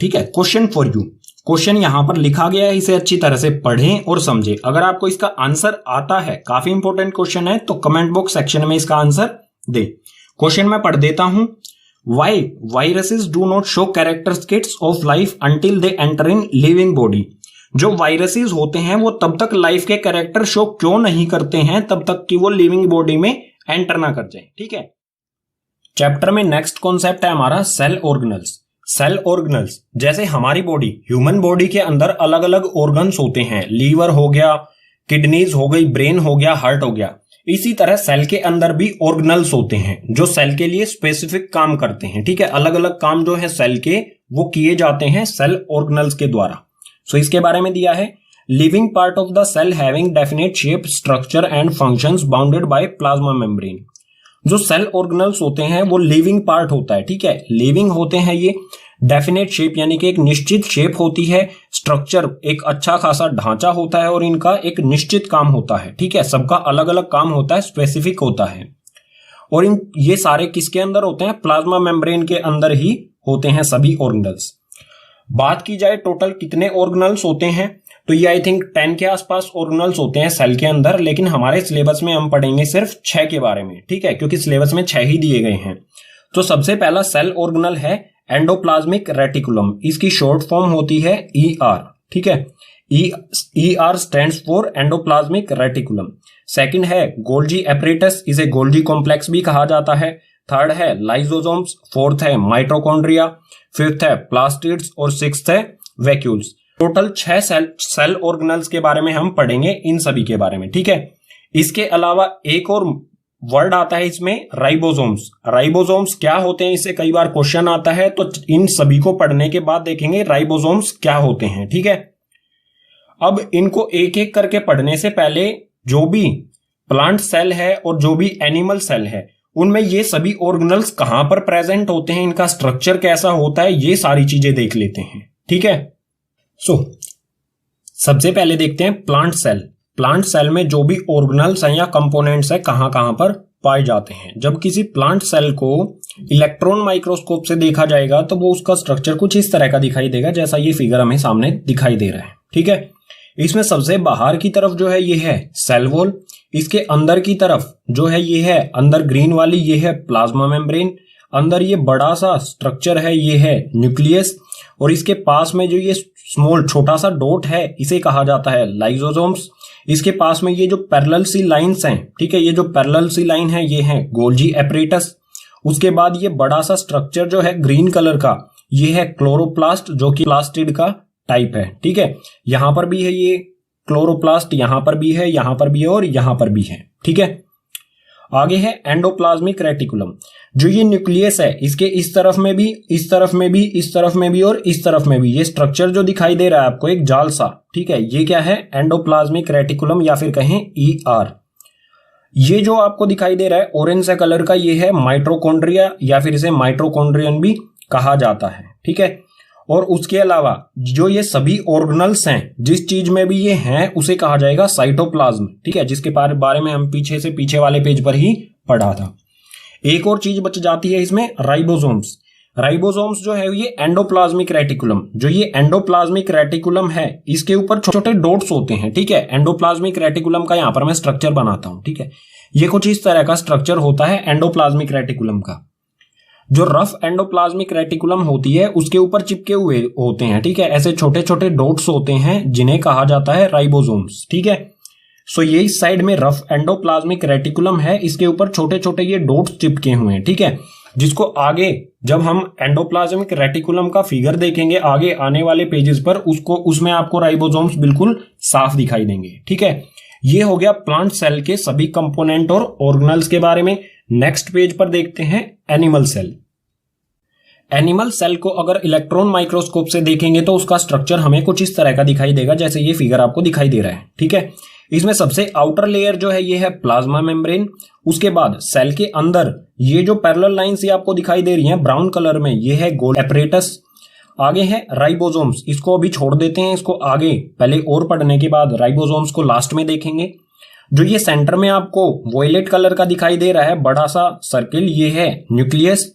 ठीक है। Question for you, question यहां पर लिखा गया है, इसे अच्छी तरह से पढ़ें और समझें। अगर आपको इसका आंसर आता है, काफी इंपॉर्टेंट क्वेश्चन है, तो कमेंट बॉक्स सेक्शन में इसका आंसर दे। क्वेश्चन मैं पढ़ देता हूं। Why viruses do not show characteristics of life until they enter in living body? जो वायरसेस होते हैं वो तब तक लाइफ के कैरेक्टर शो क्यों नहीं करते हैं, तब तक कि वो लिविंग बॉडी में एंटर ना कर जाए। ठीक है। चैप्टर में नेक्स्ट कॉन्सेप्ट है हमारा सेल ऑर्गेनल्स। सेल ऑर्गेनल्स, जैसे हमारी बॉडी, ह्यूमन बॉडी के अंदर अलग अलग ऑर्गन्स होते हैं, लीवर हो गया, किडनीज हो गई, ब्रेन हो गया, हार्ट हो गया, इसी तरह सेल के अंदर भी ऑर्गेनल्स होते हैं जो सेल के लिए स्पेसिफिक काम करते हैं। ठीक है। अलग अलग काम जो है सेल के, वो किए जाते हैं सेल ऑर्गेनल्स के द्वारा। सो इसके बारे में दिया है, living part of the cell having definite shape, structure and functions bounded by plasma membrane. जो सेल ऑर्गेनल्स होते हैं वो लिविंग पार्ट होता है। ठीक है। लिविंग होते हैं ये, डेफिनेट शेप यानी कि एक निश्चित शेप होती है, स्ट्रक्चर एक अच्छा खासा ढांचा होता है और इनका एक निश्चित काम होता है। ठीक है। सबका अलग अलग काम होता है, स्पेसिफिक होता है। और ये सारे किसके अंदर होते हैं? प्लाज्मा मेम्ब्रेन के अंदर ही होते हैं सभी ऑर्गेनल्स। बात की जाए टोटल कितने ऑर्गेनल्स होते हैं, तो ये आई थिंक 10 के आसपास ऑर्गेनल्स होते हैं सेल के अंदर, लेकिन हमारे सिलेबस में हम पढ़ेंगे सिर्फ 6 के बारे में। ठीक है। क्योंकि सिलेबस में 6 ही दिए गए हैं। तो सबसे पहला सेल ऑर्गेनल है एंडोप्लाज्मिक रेटिकुलम। इसकी शॉर्ट फॉर्म होती है ER। ठीक है। ER stands for endoplasmic reticulum. Second है गोल्जी एपरेटस, इसे गोल्जी कॉम्प्लेक्स भी कहा जाता है। थर्ड है लाइसोसोम्स, फोर्थ है माइटोकॉन्ड्रिया, फिफ्थ है प्लास्टिड्स और सिक्स्थ है वैक्यूल्स। टोटल 6 सेल ऑर्गेनल्स के बारे में हम पढ़ेंगे, इन सभी के बारे में। ठीक है। इसके अलावा एक और वर्ड आता है इसमें, राइबोसोम्स। राइबोसोम्स क्या होते हैं, इससे कई बार क्वेश्चन आता है, तो इन सभी को पढ़ने के बाद देखेंगे राइबोसोम्स क्या होते हैं। ठीक है। अब इनको एक एक करके पढ़ने से पहले जो भी प्लांट सेल है और जो भी एनिमल सेल है, उनमें ये सभी ऑर्गेनल्स कहां पर प्रेजेंट होते हैं, इनका स्ट्रक्चर कैसा होता है, ये सारी चीजें देख लेते हैं। ठीक है। सबसे पहले देखते हैं प्लांट सेल। प्लांट सेल में जो भी ऑर्गेनल्स हैं या कंपोनेंट्स हैं कहां कहां पर पाए जाते हैं। जब किसी प्लांट सेल को इलेक्ट्रॉन माइक्रोस्कोप से देखा जाएगा तो वो उसका स्ट्रक्चर कुछ इस तरह का दिखाई देगा, जैसा ये फिगर हमें सामने दिखाई दे रहा है। ठीक है। इसमें सबसे बाहर की तरफ जो है ये है सेल वॉल, इसके अंदर की तरफ जो है ये है, अंदर ग्रीन वाली ये है प्लाज्मा मेम्ब्रेन, अंदर ये बड़ा सा स्ट्रक्चर है ये है न्यूक्लियस, और इसके पास में जो ये स्मॉल छोटा सा डॉट है इसे कहा जाता है लाइसोसोम्स। इसके पास में ये जो पैरेलल सी लाइंस हैं, ठीक है, ये जो पैरेलल सी लाइन है ये है गोल्जी एपरेटस। उसके बाद ये बड़ा सा स्ट्रक्चर जो है ग्रीन कलर का, ये है क्लोरोप्लास्ट, जो कि प्लास्टिड का टाइप है। ठीक है। यहां पर भी है ये क्लोरोप्लास्ट, यहां पर भी है, यहां पर भी है और यहां पर भी है। ठीक है। आगे है एंडोप्लाज्मिक रेटिकुलम। जो ये न्यूक्लियस है इसके इस तरफ में भी, इस तरफ में भी, इस तरफ में भी और इस तरफ में भी ये स्ट्रक्चर जो दिखाई दे रहा है आपको एक जाल सा, ठीक है, ये क्या है? एंडोप्लाज्मिक रेटिकुलम या फिर कहें ER। ये जो आपको दिखाई दे रहा है ऑरेंज से कलर का, ये है माइटोकॉन्ड्रिया या फिर इसे माइटोकॉन्ड्रियन भी कहा जाता है। ठीक है। और उसके अलावा जो ये सभी ऑर्गेनल्स हैं, जिस चीज में भी ये हैं उसे कहा जाएगा साइटोप्लाज्म। ठीक है। जिसके बारे में हम पीछे वाले पेज पर ही पढ़ा था। एक और चीज बच जाती है इसमें, राइबोसोम्स। राइबोसोम्स जो है ये एंडोप्लाज्मिक रेटिकुलम, जो ये एंडोप्लाज्मिक रेटिकुलम है इसके ऊपर छोटे छोटे डॉट्स होते हैं। ठीक है। एंडोप्लाज्मिक रेटिकुलम का यहां पर मैं स्ट्रक्चर बनाता हूं। ठीक है। ये कुछ इस तरह का स्ट्रक्चर होता है एंडोप्लाज्मिक रेटिकुलम का। जो रफ एंडोप्लाज्मिक रेटिकुलम होती है उसके ऊपर चिपके हुए होते हैं। ठीक है। ऐसे छोटे छोटे डॉट्स होते हैं जिन्हें कहा जाता है राइबोसोम्स। ठीक है। सो ये इस साइड में रफ एंडोप्लाज्मिक रेटिकुलम है, इसके ऊपर छोटे छोटे ये डॉट्स चिपके हुए हैं। ठीक है। जिसको आगे जब हम एंडोप्लाज्मिक रेटिकुलम का फिगर देखेंगे आगे आने वाले पेजेस पर, उसमें आपको राइबोसोम्स बिल्कुल साफ दिखाई देंगे। ठीक है। ये हो गया प्लांट सेल के सभी कंपोनेंट और ऑर्गेनल्स के बारे में। नेक्स्ट पेज पर देखते हैं एनिमल सेल। एनिमल सेल को अगर इलेक्ट्रॉन माइक्रोस्कोप से देखेंगे तो उसका स्ट्रक्चर हमें कुछ इस तरह का दिखाई देगा, जैसे ये फिगर आपको दिखाई दे रहा है। ठीक है। इसमें सबसे आउटर लेयर जो है ये है प्लाज्मा मेम्ब्रेन। उसके बाद सेल के अंदर ये जो पैरेलल लाइंस ये आपको दिखाई दे रही हैं ब्राउन कलर में, ये है गोल्गी एपरेटस। आगे है राइबोसोम्स, इसको अभी छोड़ देते हैं, इसको आगे पहले और पढ़ने के बाद राइबोसोम्स को लास्ट में देखेंगे। जो ये सेंटर में आपको वॉयलेट कलर का दिखाई दे रहा है बड़ा सा सर्किल, ये है न्यूक्लियस।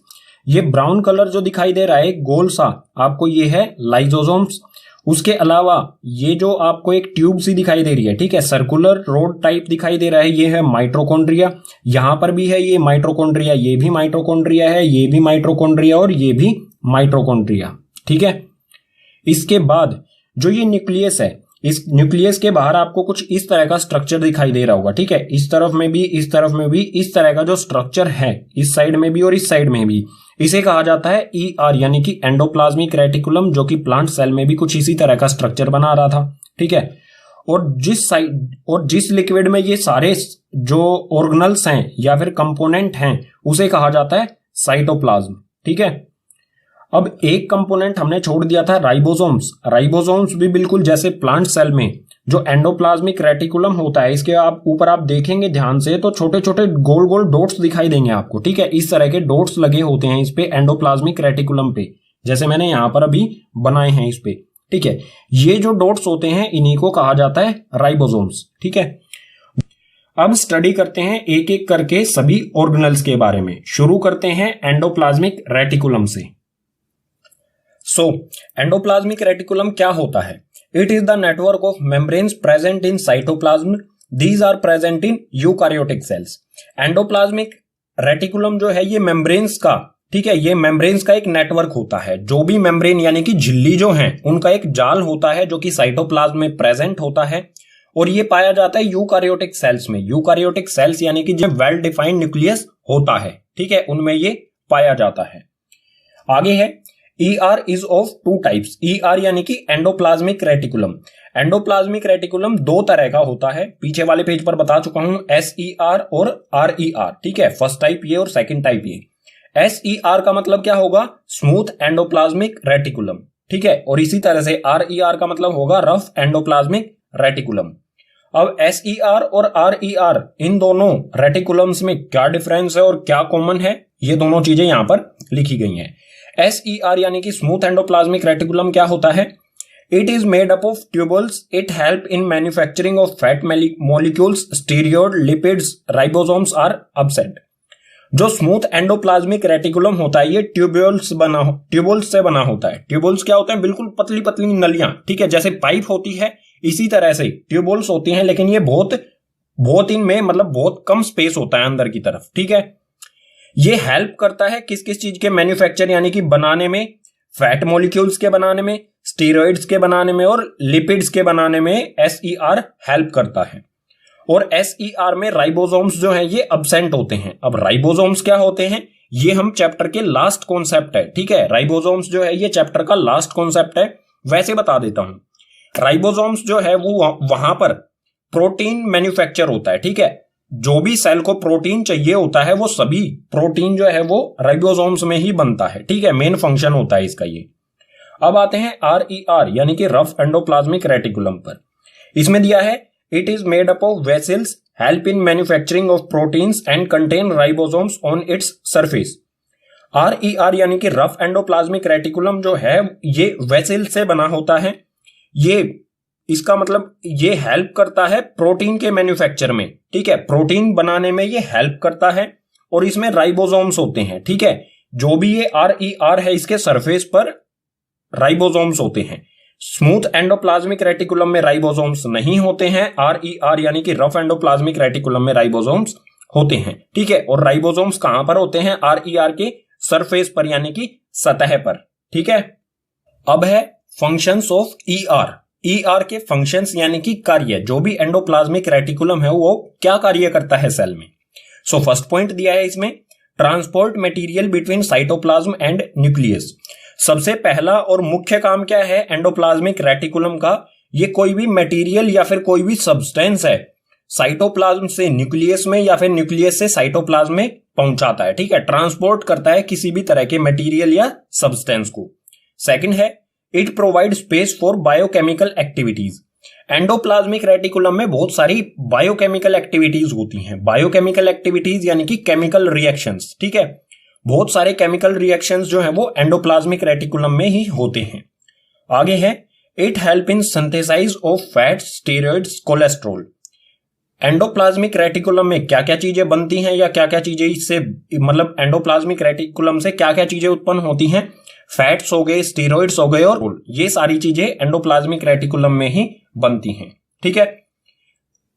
ये ब्राउन कलर जो दिखाई दे रहा है गोल सा, आपको ये है लाइसोसोम्स। उसके अलावा ये जो आपको एक ट्यूब सी दिखाई दे रही है, ठीक है, सर्कुलर रोड टाइप दिखाई दे रहा है, ये है माइटोकॉन्ड्रिया। यहां पर भी है ये माइटोकॉन्ड्रिया, ये भी माइटोकॉन्ड्रिया है, ये भी माइटोकॉन्ड्रिया और ये भी माइटोकॉन्ड्रिया, ठीक है। इसके बाद जो ये न्यूक्लियस है, इस न्यूक्लियस के बाहर आपको कुछ इस तरह का स्ट्रक्चर दिखाई दे रहा होगा, ठीक है। इस तरफ में भी, इस तरफ में भी इस तरह का जो स्ट्रक्चर है, इस साइड में भी और इस साइड में भी, इसे कहा जाता है ER यानी कि एंडोप्लाज्मिक रेटिकुलम, जो कि प्लांट सेल में भी कुछ इसी तरह का स्ट्रक्चर बना रहा था, ठीक है। और जिस लिक्विड में ये सारे जो ऑर्गेनल्स हैं या फिर कंपोनेंट हैं उसे कहा जाता है साइटोप्लाज्म, ठीक है। अब एक कंपोनेंट हमने छोड़ दिया था राइबोसोम्स। राइबोसोम्स भी बिल्कुल जैसे प्लांट सेल में जो एंडोप्लाज्मिक रेटिकुलम होता है, इसके ऊपर आप देखेंगे ध्यान से तो छोटे छोटे गोल गोल डॉट्स दिखाई देंगे आपको, ठीक है। इस तरह के डॉट्स लगे होते हैं इस पे एंडोप्लाज्मिक रेटिकुलम पे, जैसे मैंने यहां पर अभी बनाए हैं इस पे, ठीक है। ये जो डॉट्स होते हैं इन्हीं को कहा जाता है राइबोसोम्स, ठीक है। अब स्टडी करते हैं एक एक करके सभी ऑर्गेनल्स के बारे में। शुरू करते हैं एंडोप्लाज्मिक रेटिकुलम से। एंडोप्लाज्मिक रेटिकुलम क्या होता है? It is the network of membranes present in cytoplasm. These are present in eukaryotic cells. Endoplasmic reticulum जो है ये मेम्ब्रेन्स का, ठीक है, ये मेम्ब्रेन्स का एक नेटवर्क होता है। जो भी मेम्ब्रेन यानी कि झिल्ली जो है उनका एक जाल होता है जो कि साइटोप्लाज्म में प्रेजेंट होता है, और ये पाया जाता है यूकारियोटिक सेल्स में। यूकारियोटिक सेल्स यानी कि जो वेल डिफाइंड न्यूक्लियस होता है, ठीक है, उनमें ये पाया जाता है। आगे है ER is of two types। ER यानी कि एंडोप्लाज्मिक रेटिकुलम। एंडोप्लाज्मिक रेटिकुलम दो तरह का होता है, पीछे वाले पेज पर बता चुका हूं, SER और RER, ठीक है। फर्स्ट टाइप ये और सेकंड टाइप ये। SER का मतलब क्या होगा? स्मूथ एंडोप्लाज्मिक रेटिकुलम, ठीक है, और इसी तरह से RER का मतलब होगा रफ एंडोप्लाज्मिक रेटिकुलम। अब SER और RER इन दोनों रेटिकुलम्स में क्या डिफरेंस है और क्या कॉमन है, ये दोनों चीजें यहां पर लिखी गई हैं। SER यानी कि स्मूथ एंडोप्लाज्मिक रेटिकुलम क्या होता है? It is made up of tubules. It help in manufacturing of fat molecules, steroid, lipids, ribosomes are absent. जो स्मूथ एंडोप्लाज्मिक रेटिकुलम होता है ये ट्यूब्यूल्स से बना होता है। ट्यूबल्स क्या होते हैं? बिल्कुल पतली पतली नलियां, ठीक है, जैसे पाइप होती है इसी तरह से ट्यूबल्स होती हैं, लेकिन ये बहुत इनमें मतलब बहुत कम स्पेस होता है अंदर की तरफ, ठीक है। ये हेल्प करता है किस किस चीज के मैन्युफैक्चर यानी कि बनाने में, फैट मॉलिक्यूल्स के बनाने में, स्टीरॉइड्स के बनाने में और लिपिड्स के बनाने में SER हेल्प करता है। और SER में राइबोसोम्स जो है ये अब्सेंट होते हैं। अब राइबोसोम्स क्या होते हैं ये हम चैप्टर के लास्ट कॉन्सेप्ट है, ठीक है। राइबोसोम्स जो है ये चैप्टर का लास्ट कॉन्सेप्ट है। वैसे बता देता हूं, राइबोसोम्स जो है वो वहां पर प्रोटीन मैन्युफैक्चर होता है, ठीक है। जो भी सेल को प्रोटीन चाहिए होता है वो सभी प्रोटीन जो है वो राइबोसोम्स में ही बनता है, ठीक है, मेन फंक्शन होता है इसका ये। अब आते हैं RER यानी कि रफ एंडोप्लाज्मिक रेटिकुलम पर। इसमें दिया है it is made up of vessels, help in manufacturing of proteins and contain ribosomes on its surface. RER यानी कि रफ एंडोप्लाज्मिक रेटिकुलम जो है ये वेसल से बना होता है। ये इसका मतलब ये हेल्प करता है प्रोटीन के मैन्युफैक्चर में, ठीक है, प्रोटीन बनाने में ये हेल्प करता है। और इसमें राइबोसोम्स होते हैं, ठीक है। जो भी ये RER है इसके सरफेस पर राइबोसोम्स होते हैं। स्मूथ एंडोप्लाज्मिक रेटिकुलम में राइबोसोम्स नहीं होते हैं। RER यानी कि रफ एंडोप्लाज्मिक रेटिकुलम में राइबोसोम्स होते हैं, ठीक है। और राइबोसोम्स कहां पर होते हैं? RER के सरफेस पर यानी कि सतह पर, ठीक है। अब है फंक्शंस ऑफ ER के फंक्शंस यानी कि कार्य। जो भी एंडोप्लाज्मिक रेटिकुलम है वो क्या कार्य करता है सेल में। फर्स्ट पॉइंट दिया है इसमें, transport material between cytoplasm and nucleus. सबसे पहला और मुख्य काम क्या है एंडोप्लाज्मिक रेटिकुलम का? ये कोई भी मटेरियल या फिर कोई भी सब्सटेंस है साइटोप्लाज्म से न्यूक्लियस में या फिर न्यूक्लियस से साइटोप्लाज्म में पहुंचाता है, ठीक है, ट्रांसपोर्ट करता है किसी भी तरह के मटेरियल या सब्सटेंस को। सेकंड है it provide space for biochemical activities. Endoplasmic reticulum में बहुत सारी बायोकेमिकल एक्टिविटीज होती हैं। बायोकेमिकल एक्टिविटीज यानी कि केमिकल रिएक्शंस, ठीक है, बहुत सारे केमिकल रिएक्शंस जो हैं वो एंडोप्लाज्मिक रेटिकुलम में ही होते हैं। आगे है it help in synthesise of fats, steroids, cholesterol. Endoplasmic reticulum में क्या क्या चीजें बनती हैं या क्या क्या चीजें इससे मतलब एंडोप्लाज्मिक रेटिकुलम से क्या क्या चीजें उत्पन्न होती हैं, फैट्स हो गए, स्टीरॉइड्स हो गए, और ये सारी चीजें एंडोप्लाज्मिक रेटिकुलम में ही बनती हैं। ठीक है,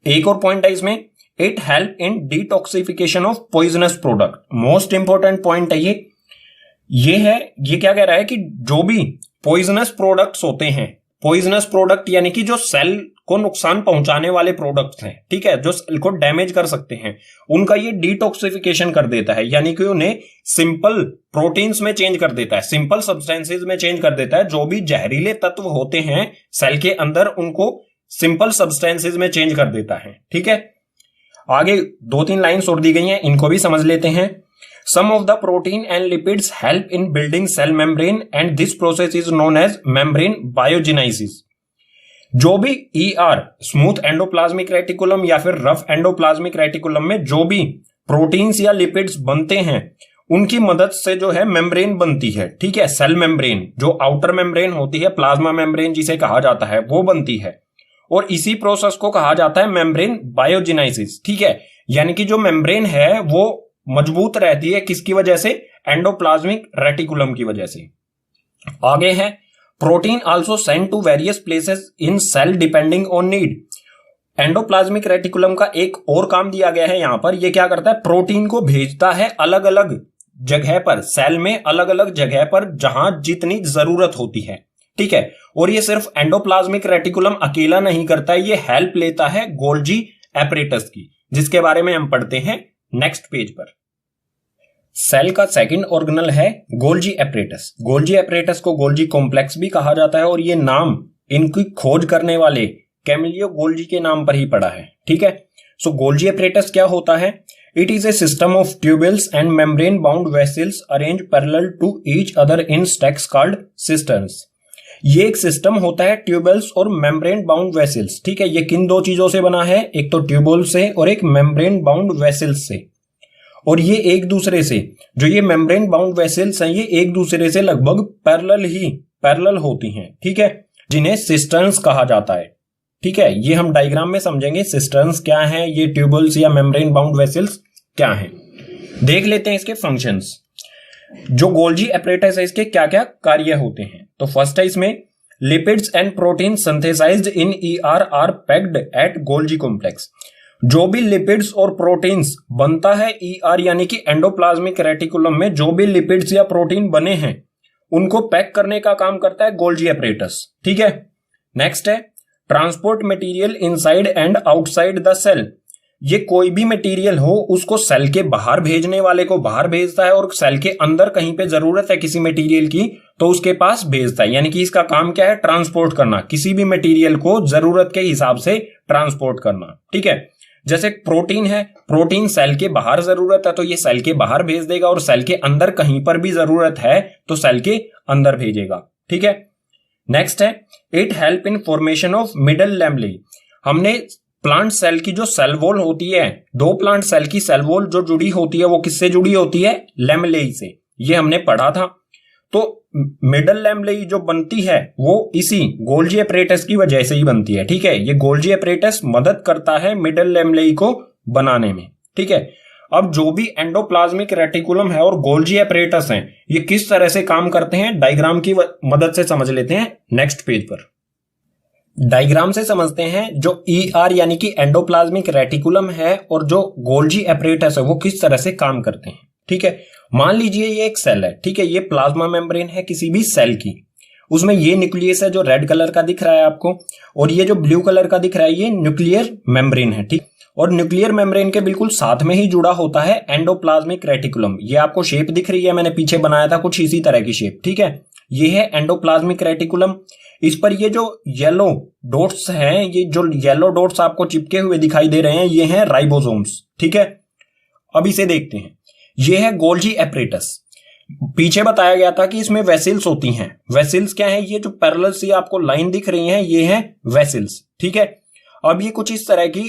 एक और पॉइंट है इसमें, it help in detoxification of poisonous product. Most important point है ये क्या कह रहा है कि जो भी पॉइजनस प्रोडक्ट्स होते हैं, पॉइजनस प्रोडक्ट यानी कि जो सेल को नुकसान पहुंचाने वाले प्रोडक्ट्स हैं, ठीक है, जो सेल को डैमेज कर सकते हैं, उनका ये डिटॉक्सिफिकेशन कर देता है, यानी कि उन्हें सिंपल प्रोटीन्स में चेंज कर देता है, सिंपल सब्सटेंसेस में चेंज कर देता है। जो भी जहरीले तत्व होते हैं सेल के अंदर, उनको सिंपल सब्सटेंसेस में चेंज कर देता है। ठीक है, आगे 2-3 लाइन्स और दी गई हैं, इनको भी समझ लेते हैं। Some of the protein and lipids help in building cell membrane and this process is known as membrane biogenesis। जो भी ER स्मूथ एंडोप्लाज्मिक रेटिकुलम या फिर रफ एंडोप्लाज्मिक रेटिकुलम में जो भी प्रोटीन्स या लिपिड्स बनते हैं, उनकी मदद से जो है मेम्ब्रेन बनती है। ठीक है, सेल मेम्ब्रेन, जो आउटर मेम्ब्रेन होती है, प्लाज्मा मेम्ब्रेन जिसे कहा जाता है, वो बनती है, और इसी प्रोसेस को कहा जाता है मेम्ब्रेन बायोजेनेसिस। ठीक है, यानी कि जो मेम्ब्रेन है वो मजबूत रहती है, किसकी वजह से? एंडोप्लाज्मिक रेटिकुलम की वजह से। आगे है, protein also send to various places in cell depending on need. Endoplasmic reticulum का एक और काम दिया गया है यहां पर, ये क्या करता है? प्रोटीन को भेजता है अलग अलग जगह पर, सेल में अलग अलग जगह पर, जहां जितनी जरूरत होती है। ठीक है, और ये सिर्फ एंडोप्लाज्मिक रेटिकुलम अकेला नहीं करता है, ये हेल्प लेता है गोल्जी एपरेटस की, जिसके बारे में हम पढ़ते हैं नेक्स्ट पेज पर। सेल का सेकंड ऑर्गेनल है गोल्जी एपरेटस। गोल्जी एपरेटस को गोल्जी कॉम्प्लेक्स भी कहा जाता है, और ये नाम इनकी खोज करने वाले कैमिलियो गोल्जी के नाम पर ही पड़ा है। ठीक है, सो गोल्जी एपरेटस क्या होता है? It is a system of tubules and membrane bound vesicles arrange parallel to each other in stacks called cisternae. ये एक सिस्टम होता है ट्यूबल्स और मेम्ब्रेन बाउंड वेसल्स। ठीक है, ये किन दो चीजों से बना है? एक तो ट्यूबल से और एक मेम्ब्रेन बाउंड वेसल्स से। और ये एक दूसरे से, जो ये मेम्ब्रेन बाउंड वेसल्स हैं, ये एक दूसरे से लगभग पैरेलल होती हैं। ठीक है, जिन्हें सिस्टर्न्स कहा जाता है। ठीक है, ये हम डायग्राम में समझेंगे सिस्टर्न्स क्या है, ये ट्यूबल्स या मेम्ब्रेन बाउंड वेसल्स क्या है। देख लेते हैं इसके फंक्शंस। जो गोल्जी एपरेटस है, इसके क्या क्या कार्य होते हैं। तो फर्स्ट है इसमें, lipids and protein synthesised in ER are packed at Golgi complex. जो भी लिपिड्स और प्रोटीन्स बनता है ER यानी कि एंडोप्लाज्मिक रेटिकुलम में, जो भी लिपिड्स या प्रोटीन बने हैं उनको पैक करने का काम करता है गोल्जी एपरेटस। ठीक है, नेक्स्ट है, transport material inside and outside the cell. ये कोई भी मटेरियल हो उसको सेल के बाहर भेजने वाले को बाहर भेजता है, और सेल के अंदर कहीं पे जरूरत है किसी मटेरियल की तो उसके पास भेजता है। यानी कि इसका काम क्या है? ट्रांसपोर्ट करना, किसी भी मटेरियल को जरूरत के हिसाब से ट्रांसपोर्ट करना। ठीक है, जैसे प्रोटीन है, प्रोटीन सेल के बाहर जरूरत है तो ये सेल के बाहर भेज देगा, और सेल के अंदर कहीं पर भी जरूरत है तो सेल के अंदर भेजेगा। ठीक है, नेक्स्ट है, it help in formation of middle lamellae. हमने प्लांट सेल की जो सेल वॉल होती है, दो प्लांट सेल की सेल वॉल जो जुड़ी होती है, वो किससे जुड़ी होती है? लैमेलाe से। ये हमने पढ़ा था। तो मिडल लैमेलाe जो बनती है वो इसी गोल्जी एपरेटस की वजह से ही बनती है। ठीक है, ये गोल्जी एपरेटस मदद करता है मिडल लैमेलाe को बनाने में। ठीक है, अब जो भी एंडोप्लाज्मिक रेटिकुलम है और गोल्जी एपरेटस हैं, ये किस तरह से काम करते हैं डायग्राम की मदद से समझ लेते हैं नेक्स्ट पेज पर। डायग्राम से समझते हैं जो ER यानी कि एंडोप्लाज्मिक रेटिकुलम है और जो गोल्जी एपरेटस है वो किस तरह से काम करते हैं। ठीक है, मान लीजिए ये एक सेल है। ठीक है, ये प्लाज्मा मेम्ब्रेन है किसी भी सेल की, उसमें ये न्यूक्लियस है जो रेड कलर का दिख रहा है आपको, और ये जो ब्लू कलर का दिख रहा है ये न्यूक्लियर मेम्ब्रेन है। ठीक, और न्यूक्लियर मेम्ब्रेन के बिल्कुल साथ में ही जुड़ा होता है एंडोप्लाज्मिक रेटिकुलम। ये आपको शेप दिख रही है, मैंने पीछे बनाया था कुछ इसी तरह की शेप। ठीक है, ये है एंडोप्लाज्मिक रेटिकुलम। इस पर ये जो येलो डॉट्स हैं, ये जो येलो डॉट्स आपको चिपके हुए दिखाई दे रहे हैं, ये हैं राइबोसोम्स। ठीक है, अब इसे देखते हैं। ये है गोल्जी एपरेटस। पीछे बताया गया था कि इसमें वेसल्स होती हैं। वेसल्स क्या है? ये जो पैरेलल सी आपको लाइन दिख रही है, ये है वेसल्स। ठीक है, अब ये कुछ इस तरह की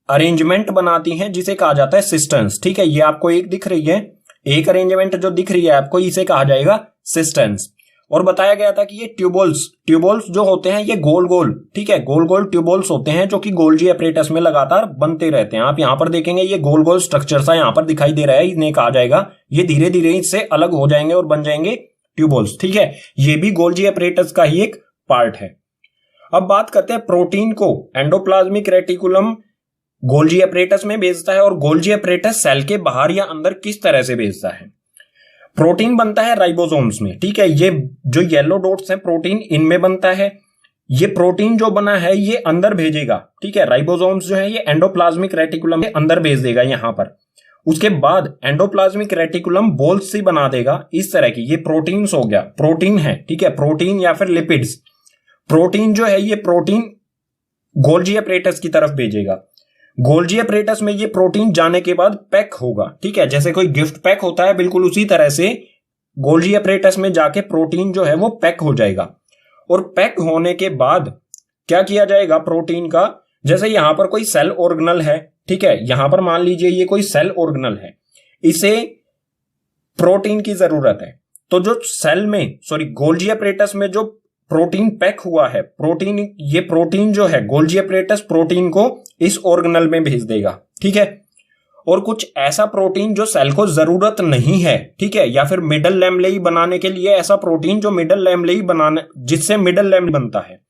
अरेंजमेंट बनाती हैं जिसे कहा जाता है सिस्टर्न्स। ठीक है, ये आपको एक दिख रही है, एक अरेंजमेंट जो दिख रही है आपको, इसे कहा जाएगा सिस्टर्न्स। और बताया गया था कि ये ट्यूबोल्स जो होते हैं ये गोल गोल, ठीक है, गोल गोल ट्यूबोल्स होते हैं जो कि गोल्जी एपरेटस में लगातार बनते रहते हैं। आप यहां पर देखेंगे ये गोल गोल स्ट्रक्चर सा यहां पर दिखाई दे रहा है, इन्हें कहा जाएगा, ये धीरे धीरे इससे अलग हो जाएंगे और बन जाएंगे ट्यूबोल्स, ठीक है। ये भी गोल्जी एपरेटस का ही एक पार्ट है। अब बात करते हैं प्रोटीन को एंडोप्लाज्मिक रेटिकुलम गोल्जी एपरेटस में भेजता है और गोल्जी एपरेटस सेल के बाहर या अंदर किस तरह से भेजता है। प्रोटीन बनता है राइबोसोम्स में, ठीक है, ये जो येलो डॉट्स हैं प्रोटीन इनमें बनता है। ये प्रोटीन जो बना है ये अंदर भेजेगा, ठीक है, राइबोसोम्स जो है ये एंडोप्लाज्मिक रेटिकुलम के अंदर भेज देगा यहां पर। उसके बाद एंडोप्लाज्मिक रेटिकुलम बॉल्स सी बना देगा इस तरह की, ये प्रोटीन्स हो गया, प्रोटीन है, ठीक है, प्रोटीन या फिर लिपिड्स। प्रोटीन जो है ये प्रोटीन गोल्जी एपरेटस की तरफ भेजेगा। गोल्जी एपरेटस में ये प्रोटीन जाने के बाद पैक होगा, ठीक है, जैसे कोई गिफ्ट पैक होता है बिल्कुल उसी तरह से गोल्जी एपरेटस में जाके प्रोटीन जो है वो पैक हो जाएगा। और पैक होने के बाद क्या किया जाएगा प्रोटीन का, जैसे यहां पर कोई सेल ऑर्गेनल है, ठीक है, यहां पर मान लीजिए ये कोई सेल ऑर्गेनल है, इसे प्रोटीन की जरूरत है। तो जो सेल में गोल्जी एपरेटस में जो प्रोटीन पैक हुआ है, ये प्रोटीन जो है गोल्जी एपरेटस प्रोटीन को इस ऑर्गेनल में भेज देगा, ठीक है। और कुछ ऐसा प्रोटीन जो सेल को जरूरत नहीं है, ठीक है, या फिर मिडल लैमेलाई बनाने के लिए ऐसा प्रोटीन जो मिडल लैमेलाई बनाने जिससे मिडल लैमेला बनता है,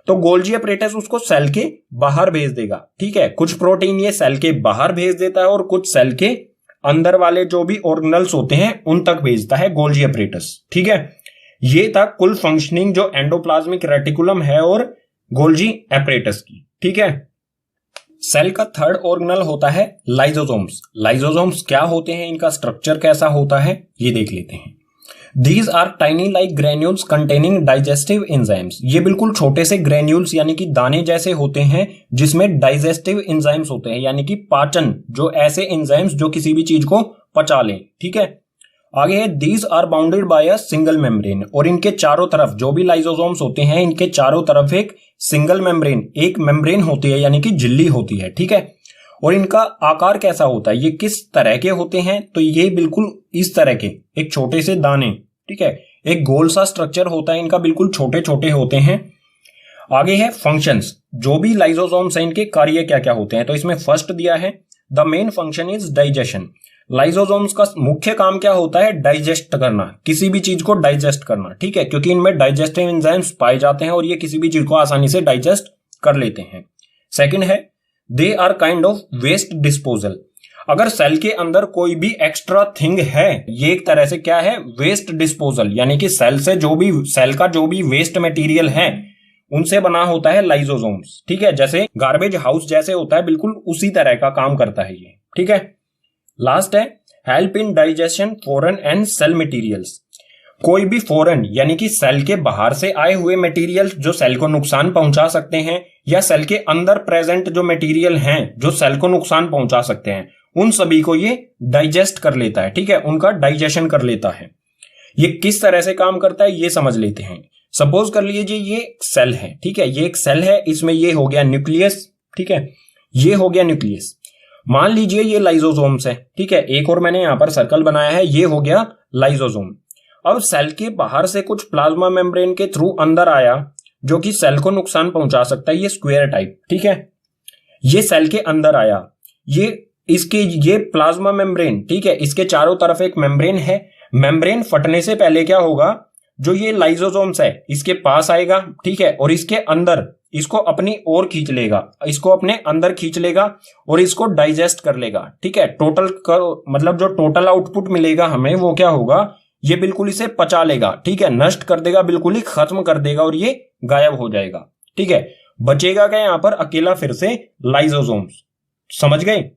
तो गोल्जी एपरेटस उसको सेल के बाहर भेज देगा, ठीक है। कुछ प्रोटीन ये सेल के बाहर भेज देता है और कुछ सेल के अंदर वाले जो भी ऑर्गेनल्स होते हैं उन तक भेजता है गोल्जी एपरेटस, ठीक है। ये था कुल फंक्शनिंग जो एंडोप्लाज्मिक रेटिकुलम है और गोल्जी एपरेटस की, ठीक है। सेल का थर्ड ऑर्गेनल होता है लाइसोसोम्स। लाइसोसोम्स क्या होते हैं, इनका स्ट्रक्चर कैसा होता है ये देख लेते हैं। These are tiny like granules containing digestive enzymes. ये बिल्कुल छोटे से ग्रेन्यूल्स यानी कि दाने जैसे होते हैं जिसमें डाइजेस्टिव एंजाइम्स होते हैं, यानी कि पाचन, जो ऐसे एंजाइम्स जो किसी भी चीज को पचा लें, ठीक है। आगे है these are bounded by a single membrane, और इनके चारों तरफ जो भी लाइसोसोम्स होते हैं इनके चारों तरफ एक सिंगल मेम्ब्रेन, एक मेम्ब्रेन होती है यानी कि झिल्ली होती है, ठीक है। और इनका आकार कैसा होता है, ये किस तरह के होते हैं, तो ये बिल्कुल इस तरह के एक छोटे से दाने, ठीक है, एक गोल सा स्ट्रक्चर होता है इनका, बिल्कुल छोटे छोटे होते हैं। आगे है फंक्शंस, जो भी लाइसोसोम्स हैं इनके कार्य क्या क्या होते हैं, तो इसमें फर्स्ट दिया है the main function is digestion. Lysosomes का मुख्य काम क्या होता है, डाइजेस्ट करना, किसी भी चीज को डाइजेस्ट करना, ठीक है, क्योंकि इनमें डाइजेस्टिव एंजाइम्स पाए जाते हैं और ये किसी भी चीज को आसानी से डाइजेस्ट कर लेते हैं। सेकंड है they are kind of waste disposal. अगर सेल के अंदर कोई भी एक्स्ट्रा थिंग है, ये एक तरह से क्या है, वेस्ट डिस्पोजल, यानी कि सेल का जो भी वेस्ट मटेरियल है उनसे बना होता है लाइसोसोम्स, ठीक है, जैसे गार्बेज हाउस जैसे होता है बिल्कुल उसी तरह का काम करता है ये, ठीक है। लास्ट है help in digestion foreign and cell materials. कोई भी फॉरेन यानी कि सेल के बाहर से आए हुए मटेरियल जो सेल को नुकसान पहुंचा सकते हैं, या सेल के अंदर प्रेजेंट जो मटेरियल हैं जो सेल को नुकसान पहुंचा सकते हैं, उन सभी को ये डाइजेस्ट कर लेता है, ठीक है, उनका डाइजेशन कर लेता है। ये किस तरह से काम करता है ये समझ लेते हैं। सपोज कर लीजिए ये सेल है, ठीक है, ये एक सेल है, इसमें ये हो गया न्यूक्लियस, ठीक है, ये हो गया न्यूक्लियस। मान लीजिए ये लाइसोसोम्स है, ठीक है, एक और मैंने यहां पर सर्कल बनाया है, ये हो गया लाइसोसोम। अब सेल के बाहर से कुछ प्लाज्मा मेम्ब्रेन के थ्रू अंदर आया जो कि सेल को नुकसान पहुंचा सकता है, ये स्क्वायर टाइप, ठीक है, ये सेल के अंदर आया, ये प्लाज्मा मेम्ब्रेन, ठीक है, इसके चारों तरफ एक मेम्ब्रेन है। मेम्ब्रेन फटने से पहले क्या होगा, जो ये लाइसोसोम्स है इसके पास आएगा, ठीक है, और इसके अंदर इसको अपनी ओर खींच लेगा, इसको अपने अंदर खींच लेगा और इसको डाइजेस्ट कर लेगा, ठीक है। मतलब जो टोटल आउटपुट मिलेगा हमें वो क्या होगा, ये बिल्कुल इसे पचा लेगा, ठीक है, नष्ट कर देगा, बिल्कुल ही खत्म कर देगा और ये गायब हो जाएगा, ठीक है। बचेगा क्या यहां पर, अकेला फिर से लाइसोसोम्स, समझ गए।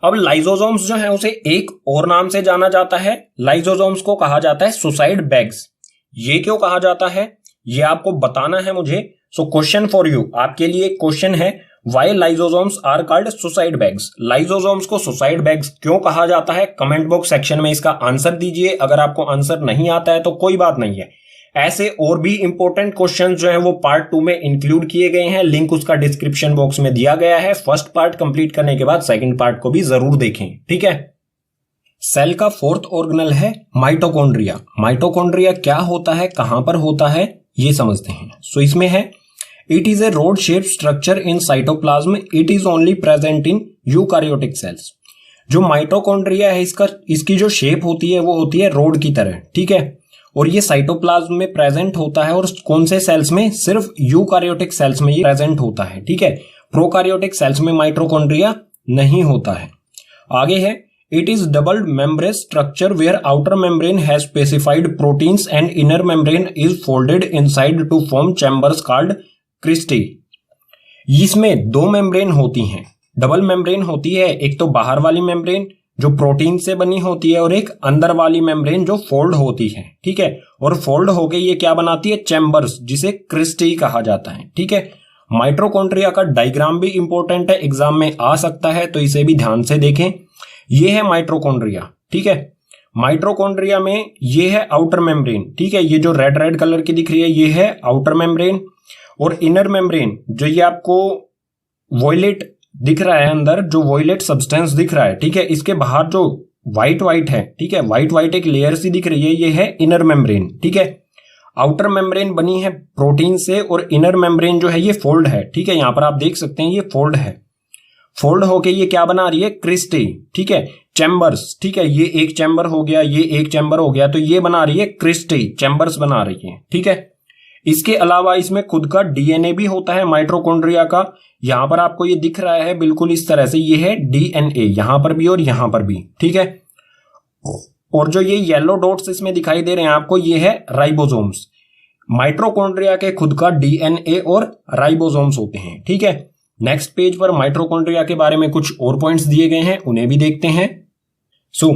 अब लाइसोसोम्स जो है उसे एक और नाम से जाना जाता है, लाइसोसोम्स को कहा जाता है सुसाइड बैग्स। ये क्यों कहा जाता है ये आपको बताना है मुझे। सो क्वेश्चन फॉर यू, आपके लिए क्वेश्चन है, why lysosomes are called suicide bags. Lysosomes को सुसाइड बैग्स क्यों कहा जाता है, कमेंट बॉक्स सेक्शन में इसका आंसर दीजिए। अगर आपको आंसर नहीं आता है तो कोई बात नहीं है, ऐसे और भी इंपॉर्टेंट क्वेश्चन जो है वो पार्ट 2 में इंक्लूड किए गए हैं, लिंक उसका डिस्क्रिप्शन बॉक्स में दिया गया है। फर्स्ट पार्ट कंप्लीट करने के बाद सेकंड पार्ट को भी जरूर देखें, ठीक है। सेल का फोर्थ ऑर्गेनल है माइटोकॉन्ड्रिया। माइटोकॉन्ड्रिया क्या होता है, कहां पर होता है, ये समझते हैं। सो इसमें है it is a rod shape structure in cytoplasm, it is only present in eukaryotic cells. जो माइटोकॉन्ड्रिया है इसकी जो शेप होती है वो होती है रोड की तरह, ठीक है, और ये साइटोप्लाज्म में प्रेजेंट होता है। और कौन से सेल्स में, सिर्फ यूकारियोटिक सेल्स में ये प्रेजेंट होता है, ठीक है। प्रोकारियोटिक सेल्स में माइटोकॉन्ड्रिया नहीं होता है। आगे है it is double membrane structure where outer membrane has specified proteins and inner membrane is folded inside to form chambers called cristae. इसमें दो मेम्ब्रेन होती हैं, डबल मेम्ब्रेन होती है, एक तो बाहर वाली मेम्ब्रेन जो प्रोटीन से बनी होती है और एक अंदर वाली मेम्ब्रेन जो फोल्ड होती है, ठीक है। और फोल्ड होके ये क्या बनाती है, चैम्बर्स, जिसे क्रिस्टी कहा जाता है, ठीक है। माइटोकॉन्ड्रिया का डायग्राम भी इंपॉर्टेंट है, एग्जाम में आ सकता है, तो इसे भी ध्यान से देखें। ये है माइटोकॉन्ड्रिया, ठीक है। माइटोकॉन्ड्रिया में ये है आउटर मेम्ब्रेन, ठीक है, ये जो रेड रेड कलर की दिख रही है ये है आउटर मेम्ब्रेन। और इनर मेम्ब्रेन जो ये आपको वॉयलेट दिख रहा है, अंदर जो वॉयलेट सब्सटेंस दिख रहा है, ठीक है, इसके बाहर जो व्हाइट व्हाइट है, ठीक है, व्हाइट व्हाइट एक लेयर सी दिख रही है, ये है इनर मेम्ब्रेन, ठीक है। आउटर मेम्ब्रेन बनी है प्रोटीन से और इनर मेम्ब्रेन जो है ये फोल्ड है, ठीक है, यहां पर आप देख सकते हैं ये फोल्ड है। फोल्ड होके ये क्या बना रही है, क्रिस्टी, ठीक है, चैम्बर्स, ठीक है, ये एक चैम्बर हो गया, ये एक चैम्बर हो गया, तो ये बना रही है क्रिस्टी, चैम्बर्स बना रही है, ठीक है। इसके अलावा इसमें खुद का डीएनए भी होता है माइटोकॉन्ड्रिया का। यहां पर आपको ये दिख रहा है बिल्कुल इस तरह से, ये है डीएनए, यहां पर भी और यहां पर भी, ठीक है। और जो ये येलो डॉट्स इसमें दिखाई दे रहे हैं आपको, ये है राइबोसोम्स। माइटोकॉन्ड्रिया के खुद का डीएनए और राइबोसोम्स होते हैं, ठीक है। नेक्स्ट पेज पर माइटोकॉन्ड्रिया के बारे में कुछ और पॉइंट्स दिए गए हैं, उन्हें भी देखते हैं। सो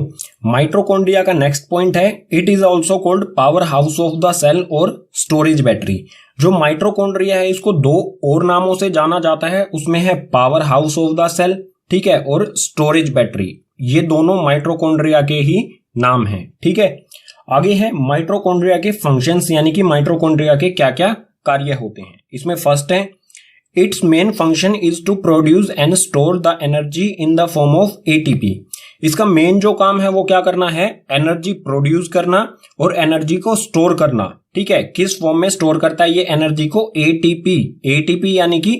माइटोकॉन्ड्रिया का नेक्स्ट पॉइंट है it is also called power house of the cell और स्टोरेज बैटरी। जो माइटोकॉन्ड्रिया है इसको दो और नामों से जाना जाता है, उसमें है power house of the cell, ठीक है, और स्टोरेज बैटरी। ये दोनों माइटोकॉन्ड्रिया के ही नाम हैं, ठीक है। आगे है माइटोकॉन्ड्रिया के फंक्शंस, यानी कि माइटोकॉन्ड्रिया के क्या क्या कार्य होते हैं। इसमें फर्स्ट है its main function is to produce and store the energy in the form of ATP. इसका मेन जो काम है वो क्या करना है, एनर्जी प्रोड्यूस करना और एनर्जी को स्टोर करना, ठीक है। किस फॉर्म में स्टोर करता है ये एनर्जी को, एटीपी। एटीपी यानी कि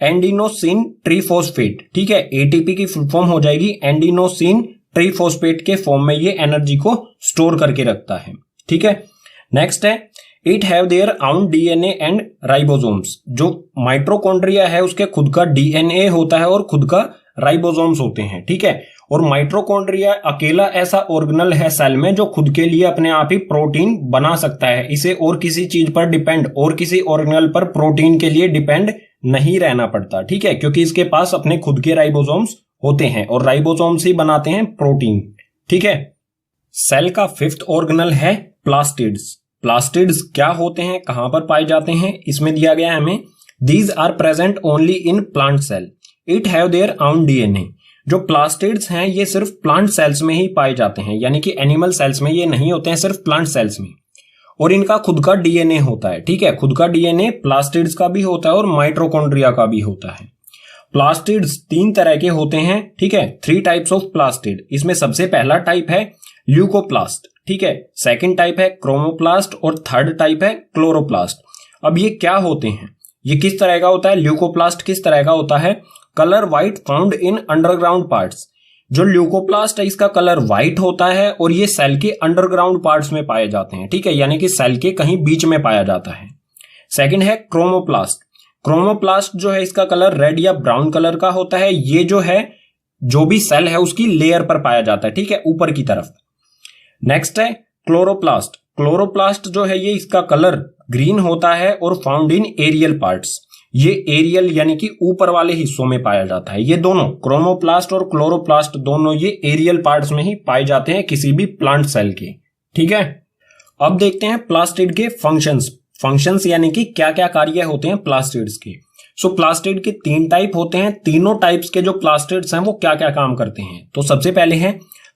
एंडिनोसिन ट्रीफॉस्फेट, ठीक है, एटीपी की फुल फॉर्म हो जाएगी एंडिनोसिन ट्रीफॉस्फेट के फॉर्म में ये एनर्जी को स्टोर करके रखता है, ठीक है। नेक्स्ट है it have their own DNA and ribosomes. जो माइटोकॉन्ड्रिया है उसके खुद का डीएनए होता है और खुद का राइबोसोम्स होते हैं, ठीक है। और माइटोकॉन्ड्रिया अकेला ऐसा ऑर्गेनल है सेल में जो खुद के लिए अपने आप ही प्रोटीन बना सकता है। इसे और किसी चीज पर डिपेंड, और किसी ऑर्गेनल पर प्रोटीन के लिए डिपेंड नहीं रहना पड़ता, ठीक है, क्योंकि इसके पास अपने खुद के राइबोसोम्स होते हैं और राइबोसोम्स ही बनाते हैं प्रोटीन, ठीक है। सेल का फिफ्थ ऑर्गेनल है प्लास्टिड्स। प्लास्टिड्स क्या होते हैं, कहां पर पाए जाते हैं, इसमें दिया गया है हमें these are present only in plant cell, it have their own DNA. जो प्लास्टिड्स हैं ये सिर्फ प्लांट सेल्स में ही पाए जाते हैं, यानी कि एनिमल सेल्स में ये नहीं होते हैं, सिर्फ प्लांट सेल्स में। और इनका खुद का डीएनए होता है, ठीक है, खुद का डीएनए प्लास्टिड्स का भी होता है और माइटोकॉन्ड्रिया का भी होता है। प्लास्टिड्स तीन तरह के होते हैं, ठीक है, 3 टाइप्स ऑफ प्लास्टिड। इसमें सबसे पहला टाइप है ल्यूकोप्लास्ट, ठीक है, सेकंड टाइप है क्रोमोप्लास्ट और थर्ड टाइप है क्लोरोप्लास्ट। अब ये क्या होते हैं, ये किस तरह का होता है, ल्यूकोप्लास्ट किस तरह का होता है, colour white found in underground parts. जो ल्यूकोप्लास्ट है इसका कलर व्हाइट होता है और ये सेल के अंडरग्राउंड पार्ट्स में पाए जाते हैं, ठीक है, यानी कि सेल के कहीं बीच में पाया जाता है। सेकंड है क्रोमोप्लास्ट। क्रोमोप्लास्ट जो है इसका कलर रेड या ब्राउन कलर का होता है। ये जो है जो भी सेल है उसकी लेयर पर पाया जाता है, ठीक है, ऊपर की तरफ। नेक्स्ट है क्लोरोप्लास्ट। क्लोरोप्लास्ट जो है ये इसका कलर ग्रीन होता है और फाउंड इन एरियल पार्ट्स। ये एरियल यानी कि ऊपर वाले हिस्सों में पाया जाता है। ये दोनों क्रोमोप्लास्ट और क्लोरोप्लास्ट दोनों ये एरियल पार्ट्स में ही पाए जाते हैं किसी भी प्लांट सेल के, ठीक है। अब देखते हैं प्लास्टिड के फंक्शंस। फंक्शंस यानी कि क्या क्या कार्य होते हैं प्लास्टिड्स के। सो प्लास्टिड के 3 टाइप होते हैं। तीनों टाइप्स के जो प्लास्टिड्स हैं वो क्या क्या काम करते हैं, तो सबसे पहले है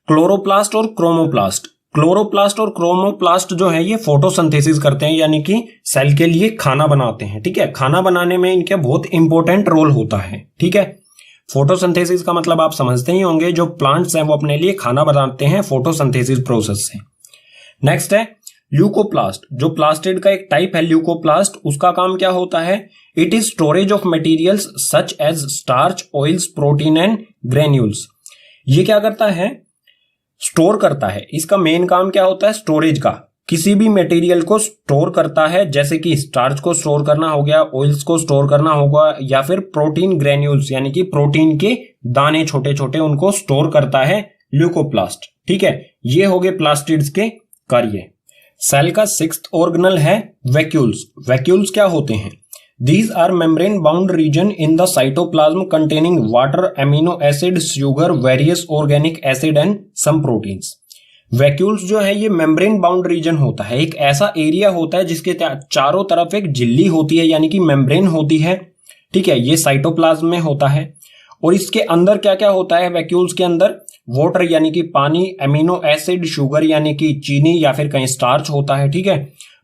क्लोरोप्लास्ट और क्रोमोप्लास्ट। क्लोरोप्लास्ट और क्रोमोप्लास्ट जो है ये फोटोसिंथेसिस करते हैं, यानी कि सेल के लिए खाना बनाते हैं, ठीक है। खाना बनाने में इनका बहुत इंपॉर्टेंट रोल होता है, ठीक है। फोटोसिंथेसिस का मतलब आप समझते ही होंगे, जो प्लांट्स हैं वो अपने लिए खाना बनाते हैं फोटोसिंथेसिस प्रोसेस से। नेक्स्ट है ल्यूकोप्लास्ट। जो प्लास्टिड का एक टाइप है ल्यूकोप्लास्ट, उसका काम क्या होता है? It is storage of materials such as starch, oils, protein and granules. ये क्या करता है? स्टोर करता है। इसका मेन काम क्या होता है? स्टोरेज का। किसी भी मटेरियल को स्टोर करता है, जैसे कि स्टार्च को स्टोर करना हो गया, ऑयल्स को स्टोर करना होगा, या फिर प्रोटीन ग्रेन्यूल्स यानी कि प्रोटीन के दाने छोटे छोटे, उनको स्टोर करता है ल्यूकोप्लास्ट। ठीक है, ये हो गए प्लास्टिड्स के कार्य। सेल का सिक्स्थ ऑर्गेनल है वैक्यूल्स। वैक्यूल्स क्या होते हैं? These are membrane bound region in the cytoplasm containing water, amino acid, sugar, various organic acid and some proteins. Vacuoles जो है ये मेम्ब्रेन बाउंड रीजन होता है, एक ऐसा एरिया होता है जिसके चारों तरफ एक झिल्ली होती है यानी कि मेम्ब्रेन होती है। ठीक है, ये साइटोप्लाज्म में होता है। और इसके अंदर क्या क्या होता है? वैक्यूल्स के अंदर वाटर यानी कि पानी, एमिनो एसिड, शुगर यानी कि चीनी या फिर कहीं स्टार्च होता है। ठीक है,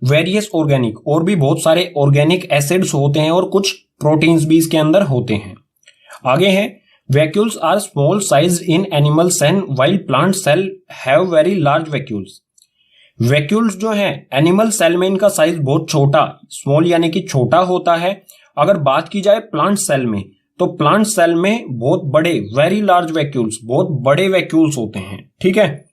वेरियस ऑर्गेनिक, और भी बहुत सारे ऑर्गेनिक एसिड्स होते हैं, और कुछ प्रोटीन्स भी इसके अंदर होते हैं। आगे है vacuoles are small size in animal cell while plant cell have very large vacuoles. Vacuoles जो है एनिमल सेल में इनका साइज बहुत छोटा, स्मॉल यानी कि छोटा होता है। अगर बात की जाए प्लांट सेल में, तो प्लांट सेल में बहुत बड़े, वेरी लार्ज वैक्यूल्स, बहुत बड़े वैक्यूल्स होते हैं। ठीक है,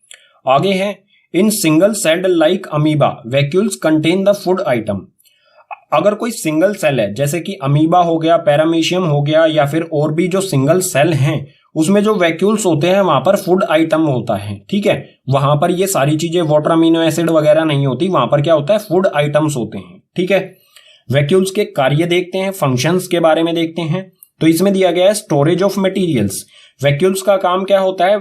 आगे है in single celled like amoeba vacuoles contain the food item. अगर कोई सिंगल सेल है, जैसे कि अमीबा हो गया, पैरामीशियम हो गया, या फिर और भी जो सिंगल सेल हैं, उसमें जो वैक्यूल्स होते हैं वहां पर फूड आइटम होता है। ठीक है, वहां पर ये सारी चीजें वाटर, अमीनो एसिड वगैरह नहीं होती, वहां पर क्या होता है? फूड आइटम्स होते हैं। ठीक है, वैक्यूल्स के कार्य देखते हैं, फंक्शंस के बारे में देखते हैं। तो इसमें दिया गया है स्टोरेज ऑफ मटेरियल्स। वैक्यूल्स का काम क्या होता है?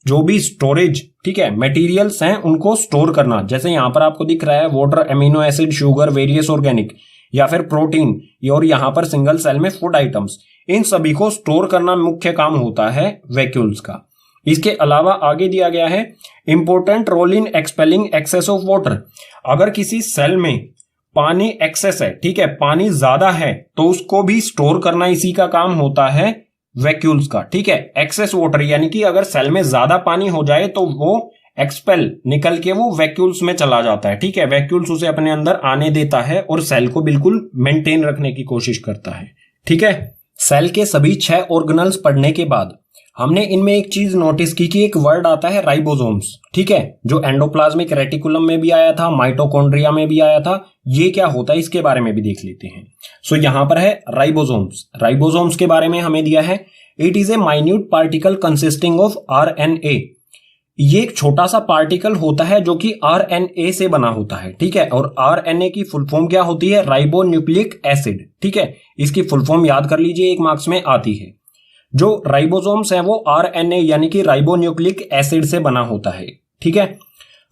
जो भी स्टोरेज, ठीक है, मटेरियल्स हैं उनको स्टोर करना। जैसे यहां पर आपको दिख रहा है water, amino acid, sugar, various organic या फिर प्रोटीन, और यहां पर सिंगल सेल में फूड आइटम्स, इन सभी को स्टोर करना मुख्य काम होता है वैक्यूल्स का। इसके अलावा आगे दिया गया है important role in expelling excess of water. अगर किसी सेल में पानी एक्सेस है, ठीक है, पानी ज्यादा है, तो उसको भी स्टोर करना इसी का काम होता है वैक्यूल्स का। ठीक है, एक्सेस वाटर यानी कि अगर सेल में ज्यादा पानी हो जाए तो वो एक्सपेल, निकल के वो वैक्यूल्स में चला जाता है। ठीक है, वैक्यूल्स उसे अपने अंदर आने देता है और सेल को बिल्कुल मेंटेन रखने की कोशिश करता है। ठीक है, सेल के सभी 6 ऑर्गेनल्स पढ़ने के बाद हमने इनमें एक चीज नोटिस की कि एक वर्ड आता है राइबोसोम्स। ठीक है, जो एंडोप्लाज्मिक रेटिकुलम में भी आया था, माइटोकॉन्ड्रिया में भी आया था। ये क्या होता है इसके बारे में भी देख लेते हैं। सो यहां पर है राइबोसोम्स। राइबोसोम्स के बारे में हमें दिया है it is A minute particle consisting of RNA. ये एक छोटा सा पार्टिकल होता है जो कि आरएनए से बना होता है। ठीक है, और आरएनए की फुल फॉर्म क्या होती है? Ribo nucleic acid. ठीक है, इसकी फुल फॉर्म याद कर लीजिए, 1 मार्क्स में आती है। जो राइबोसोम्स है वो आरएनए यानी कि राइबोन्यूक्लिक एसिड से बना होता है। ठीक है,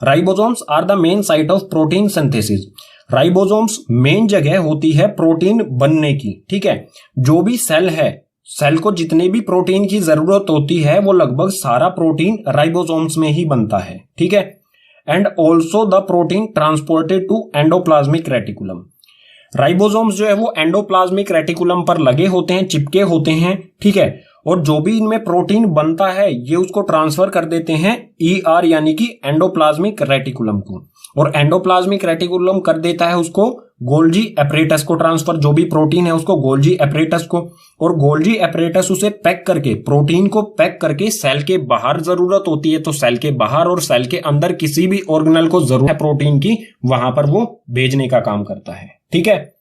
ribosomes are the main site of protein synthesis. Ribosomes main जगह होती है प्रोटीन बनने की। ठीक है, जो भी सेल है, सेल को जितने भी प्रोटीन की जरूरत होती है वो लगभग सारा प्रोटीन राइबोसोम्स में ही बनता है। ठीक है, and also the protein transported to endoplasmic reticulum. Ribosomes जो है वो एंडोप्लाज्मिक रेटिकुलम पर लगे होते हैं, चिपके होते हैं। ठीक है, और जो भी इनमें प्रोटीन बनता है ये उसको ट्रांसफर कर देते हैं ईआर यानी कि एंडोप्लाज्मिक रेटिकुलम को, और एंडोप्लाज्मिक रेटिकुलम कर देता है उसको गोल्जी एपरेटस को ट्रांसफर, जो भी प्रोटीन है उसको गोल्जी एपरेटस को, और गोल्जी एपरेटस उसे पैक करके, प्रोटीन को पैक करके सेल के बाहर जरूरत होती है तो सेल के बाहर और सेल के अंदर किसी भी ऑर्गेनल को जरूरत है प्रोटीन की, वहां पर वो भेजने का काम करता है। ठीक है,